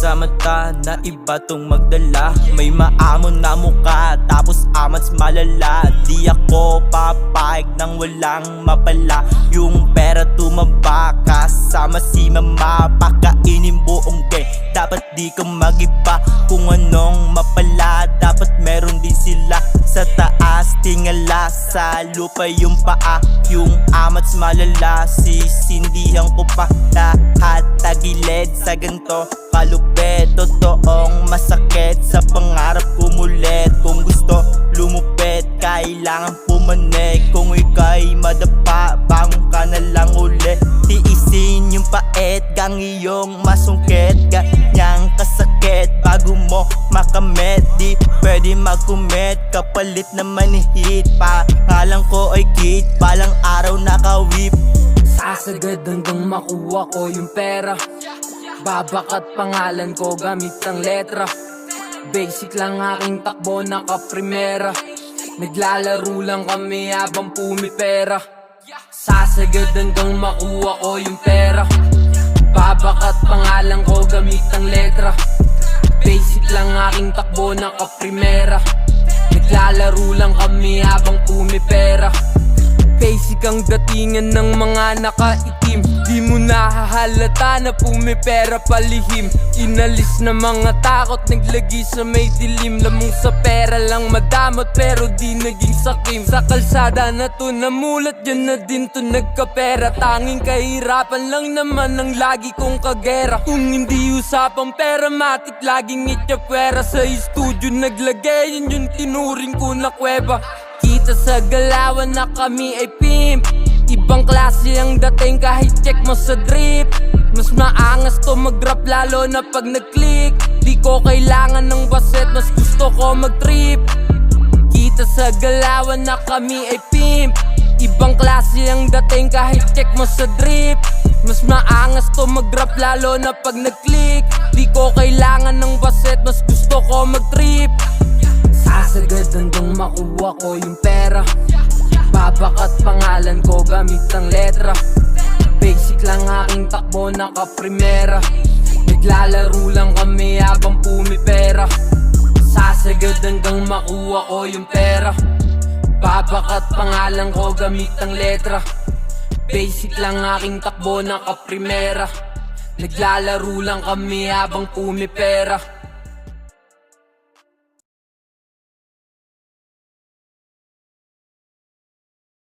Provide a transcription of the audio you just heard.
sa mata na iba tong magdala. May maamon na mukha tapos amats malala. Di ako papayag nang walang mapala. Yung pera tumaba kasama si mama. Pakainin buong gay, dapat di ka magiba. Kung anong mapala, dapat meron din sila. Sa taas tingala, sa lupa yung paa. Yung amats malala, sisindihan ko pa. Lahat tagilid sa ganto kalupit. Totoong masakit sa pangarap kumulit. Kung gusto lumupit, kailangan pumanik. Kung ika'y madapa, bangon ka na lang uli. Tiisin yung pait, gang iyong masungkit. Ganyang kasakit bago mo makamit. Di pwede mag-commit, kapalit naman ni hit. Pangalan ko ay Kid, balang araw nakawip. Sasagad hanggang makuha ko yung pera. Babakat pangalan ko gamit ang letra. Basic lang aking takbo, naka-primera. Naglalaro lang kami habang pumipera. Sasagad hanggang makuha ko yung pera. Babakat pangalan ko gamit ang letra. Basic lang aking takbo, naka-primera. Naglalaro lang kami habang pumipera. Basic ang datingan ng mga nakaitim. Di mo nahahalata na pumipera palihim. Inalis na mga takot, naglagi sa may dilim. Lamang sa pera lang madamot pero di naging sakim. Sa kalsada na to namulat, yan na din to nagkapera. Tanging kahirapan lang naman ang lagi kong kagera. Kung hindi usapang pera, matik laging itchapwera. Sa studio naglagay, yun yung tinuring ko na kweba. Kita sa galawan na kami ay pimp. Ibang klase ang dating kahit check mo sa drip. Mas maangas to mag-rap lalo na pag nag-click. Di ko kailangan ng baset, mas gusto ko mag-trip. Kita sa galawan na kami ay pimp. Ibang klase ang dating kahit check mo sa drip. Mas maangas to mag-rap lalo na pag nag-click. Di ko kailangan ng baset, mas gusto ko mag-trip. Sasagad hanggang makuha ko yung pera. Babakat pangalan ko gamit ang letra. Basic lang aking takbo, naka-primera. Naglalaro lang kami habang pumipera. Sasagad hanggang makuha ko yung pera. Babakat pangalan ko gamit ang letra. Basic lang aking takbo, naka-primera. Naglalaro lang kami habang pumipera.